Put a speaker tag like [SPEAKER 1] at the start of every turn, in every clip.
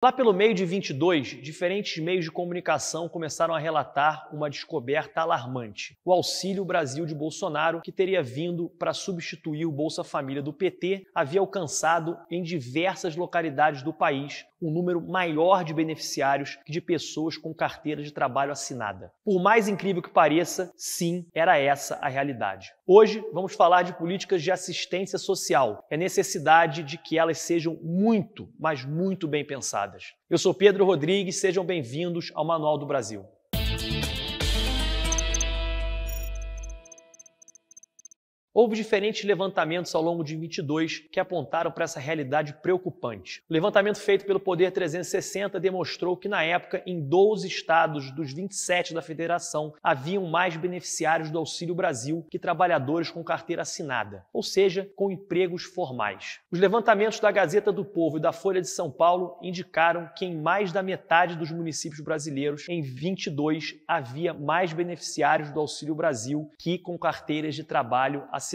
[SPEAKER 1] Lá pelo meio de 22, diferentes meios de comunicação começaram a relatar uma descoberta alarmante. O Auxílio Brasil de Bolsonaro, que teria vindo para substituir o Bolsa Família do PT, havia alcançado em diversas localidades do país um número maior de beneficiários que de pessoas com carteira de trabalho assinada. Por mais incrível que pareça, sim, era essa a realidade. Hoje, vamos falar de políticas de assistência social e a necessidade de que elas sejam muito, mas muito bem pensadas. Eu sou Pedro Rodrigues, sejam bem-vindos ao Manual do Brasil. Houve diferentes levantamentos ao longo de 22 que apontaram para essa realidade preocupante. O levantamento feito pelo Poder 360 demonstrou que, na época, em 12 estados dos 27 da federação, haviam mais beneficiários do Auxílio Brasil que trabalhadores com carteira assinada, ou seja, com empregos formais. Os levantamentos da Gazeta do Povo e da Folha de São Paulo indicaram que em mais da metade dos municípios brasileiros, em 22, havia mais beneficiários do Auxílio Brasil que com carteiras de trabalho assinadas.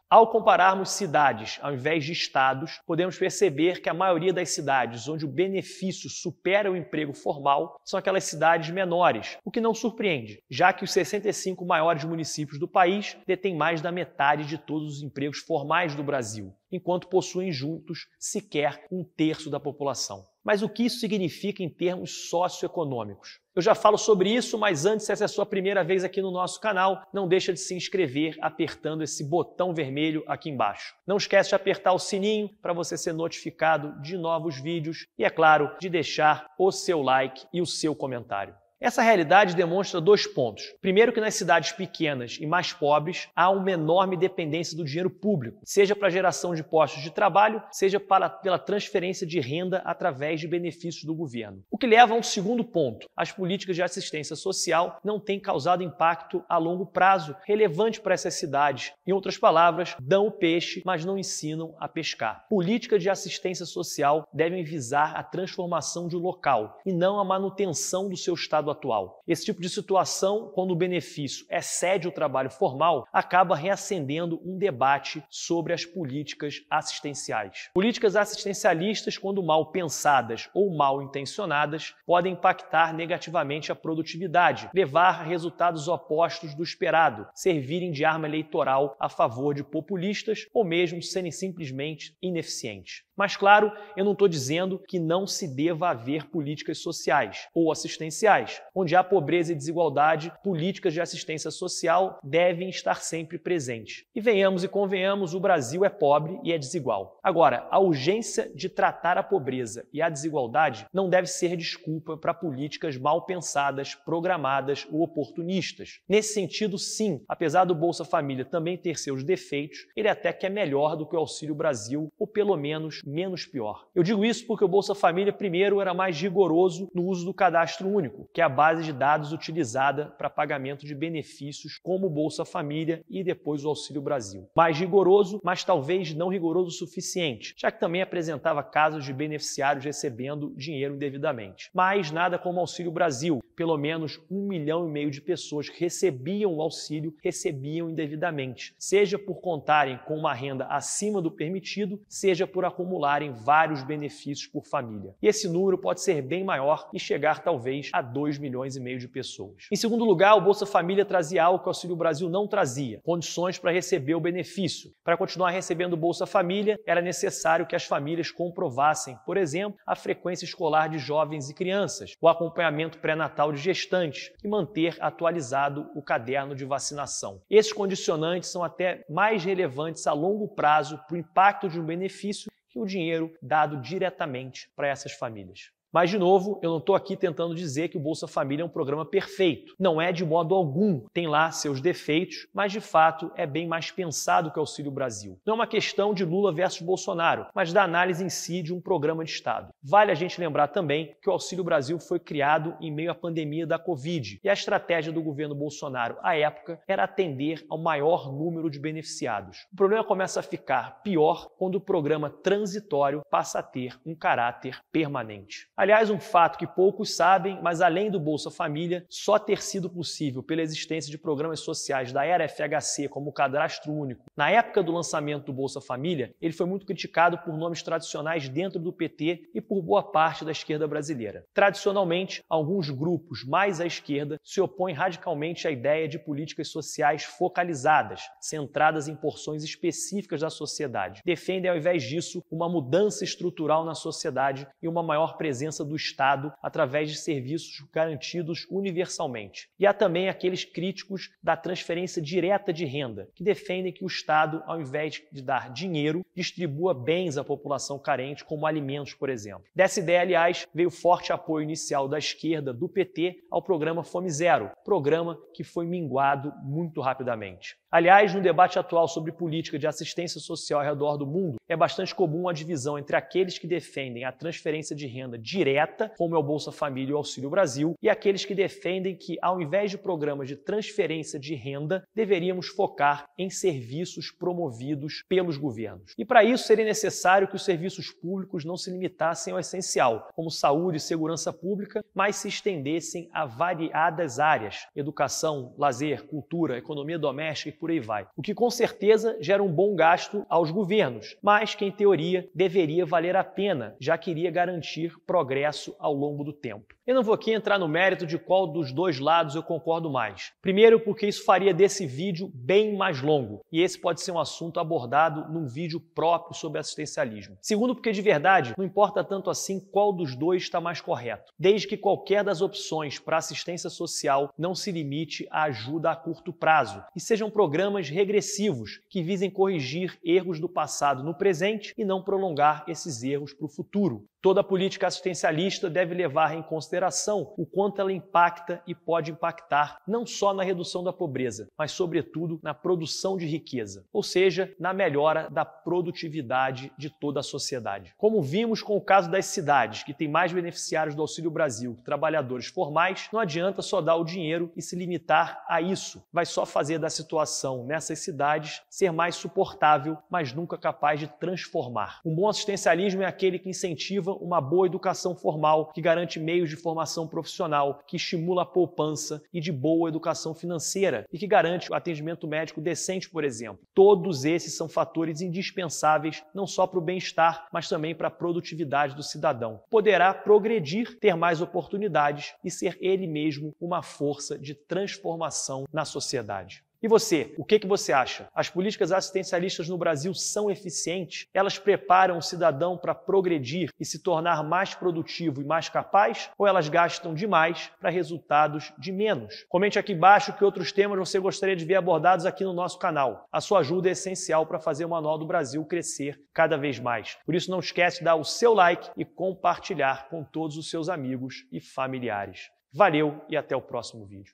[SPEAKER 1] Ao compararmos cidades ao invés de estados, podemos perceber que a maioria das cidades onde o benefício supera o emprego formal são aquelas cidades menores, o que não surpreende, já que os 65 maiores municípios do país detêm mais da metade de todos os empregos formais do Brasil, enquanto possuem juntos sequer um terço da população. Mas o que isso significa em termos socioeconômicos? Eu já falo sobre isso, mas antes, se essa é a sua primeira vez aqui no nosso canal, não deixa de se inscrever apertando esse botão vermelho aqui embaixo. Não esquece de apertar o sininho para você ser notificado de novos vídeos e, é claro, de deixar o seu like e o seu comentário. Essa realidade demonstra dois pontos. Primeiro, que nas cidades pequenas e mais pobres há uma enorme dependência do dinheiro público, seja para a geração de postos de trabalho, seja pela transferência de renda através de benefícios do governo. O que leva a um segundo ponto. As políticas de assistência social não têm causado impacto a longo prazo relevante para essas cidades. Em outras palavras, dão o peixe, mas não ensinam a pescar. Políticas de assistência social devem visar a transformação de um local e não a manutenção do seu estado atual. Esse tipo de situação, quando o benefício excede o trabalho formal, acaba reacendendo um debate sobre as políticas assistenciais. Políticas assistencialistas, quando mal pensadas ou mal intencionadas, podem impactar negativamente a produtividade, levar a resultados opostos do esperado, servirem de arma eleitoral a favor de populistas ou mesmo serem simplesmente ineficientes. Mas, claro, eu não estou dizendo que não se deva haver políticas sociais ou assistenciais. Onde há pobreza e desigualdade, políticas de assistência social devem estar sempre presentes. E venhamos e convenhamos, o Brasil é pobre e é desigual. Agora, a urgência de tratar a pobreza e a desigualdade não deve ser desculpa para políticas mal pensadas, programadas ou oportunistas. Nesse sentido, sim, apesar do Bolsa Família também ter seus defeitos, ele até que é melhor do que o Auxílio Brasil, ou pelo menos pior. Eu digo isso porque o Bolsa Família, primeiro, era mais rigoroso no uso do cadastro único, que é a base de dados utilizada para pagamento de benefícios como o Bolsa Família e depois o Auxílio Brasil. Mais rigoroso, mas talvez não rigoroso o suficiente, já que também apresentava casos de beneficiários recebendo dinheiro indevidamente. Mas nada como o Auxílio Brasil. Pelo menos 1,5 milhão de pessoas que recebiam o auxílio recebiam indevidamente, seja por contarem com uma renda acima do permitido, seja por acumularem vários benefícios por família. E esse número pode ser bem maior e chegar talvez a 2,5 milhões de pessoas. Em segundo lugar, o Bolsa Família trazia algo que o Auxílio Brasil não trazia: condições para receber o benefício. Para continuar recebendo o Bolsa Família, era necessário que as famílias comprovassem, por exemplo, a frequência escolar de jovens e crianças, o acompanhamento pré-natal de gestantes e manter atualizado o caderno de vacinação. Esses condicionantes são até mais relevantes a longo prazo para o impacto de um benefício que o dinheiro dado diretamente para essas famílias. Mas, de novo, eu não estou aqui tentando dizer que o Bolsa Família é um programa perfeito. Não é de modo algum. Tem lá seus defeitos, mas, de fato, é bem mais pensado que o Auxílio Brasil. Não é uma questão de Lula versus Bolsonaro, mas da análise em si de um programa de Estado. Vale a gente lembrar também que o Auxílio Brasil foi criado em meio à pandemia da Covid e a estratégia do governo Bolsonaro, à época, era atender ao maior número de beneficiados. O problema começa a ficar pior quando o programa transitório passa a ter um caráter permanente. Aliás, um fato que poucos sabem, mas além do Bolsa Família, só ter sido possível pela existência de programas sociais da era FHC, como o Cadastro Único. Na época do lançamento do Bolsa Família, ele foi muito criticado por nomes tradicionais dentro do PT e por boa parte da esquerda brasileira. Tradicionalmente, alguns grupos mais à esquerda se opõem radicalmente à ideia de políticas sociais focalizadas, centradas em porções específicas da sociedade. Defendem, ao invés disso, uma mudança estrutural na sociedade e uma maior presença do Estado através de serviços garantidos universalmente. E há também aqueles críticos da transferência direta de renda, que defendem que o Estado, ao invés de dar dinheiro, distribua bens à população carente, como alimentos, por exemplo. Dessa ideia, aliás, veio forte apoio inicial da esquerda do PT ao programa Fome Zero, programa que foi minguado muito rapidamente. Aliás, no debate atual sobre política de assistência social ao redor do mundo, é bastante comum a divisão entre aqueles que defendem a transferência de renda direta, como é o Bolsa Família e o Auxílio Brasil, e aqueles que defendem que, ao invés de programas de transferência de renda, deveríamos focar em serviços promovidos pelos governos. E para isso seria necessário que os serviços públicos não se limitassem ao essencial, como saúde e segurança pública, mas se estendessem a variadas áreas: educação, lazer, cultura, economia doméstica e por aí vai. O que com certeza gera um bom gasto aos governos, mas que em teoria deveria valer a pena, já que iria garantir progresso ao longo do tempo. Eu não vou aqui entrar no mérito de qual dos dois lados eu concordo mais. Primeiro, porque isso faria desse vídeo bem mais longo, e esse pode ser um assunto abordado num vídeo próprio sobre assistencialismo. Segundo, porque de verdade não importa tanto assim qual dos dois está mais correto, desde que qualquer das opções para assistência social não se limite à ajuda a curto prazo e sejam programas regressivos que visem corrigir erros do passado no presente e não prolongar esses erros para o futuro. Toda política assistencialista deve levar em consideração o quanto ela impacta e pode impactar não só na redução da pobreza, mas sobretudo na produção de riqueza, ou seja, na melhora da produtividade de toda a sociedade. Como vimos com o caso das cidades, que têm mais beneficiários do Auxílio Brasil que trabalhadores formais, não adianta só dar o dinheiro e se limitar a isso. Vai só fazer da situação nessas cidades ser mais suportável, mas nunca capaz de transformar. Um bom assistencialismo é aquele que incentiva uma boa educação formal, que garante meios de formação profissional, que estimula a poupança e de boa educação financeira e que garante o atendimento médico decente, por exemplo. Todos esses são fatores indispensáveis não só para o bem-estar, mas também para a produtividade do cidadão. Poderá progredir, ter mais oportunidades e ser ele mesmo uma força de transformação na sociedade. E você, o que você acha? As políticas assistencialistas no Brasil são eficientes? Elas preparam o cidadão para progredir e se tornar mais produtivo e mais capaz? Ou elas gastam demais para resultados de menos? Comente aqui embaixo que outros temas você gostaria de ver abordados aqui no nosso canal. A sua ajuda é essencial para fazer o Manual do Brasil crescer cada vez mais. Por isso não esquece de dar o seu like e compartilhar com todos os seus amigos e familiares. Valeu e até o próximo vídeo.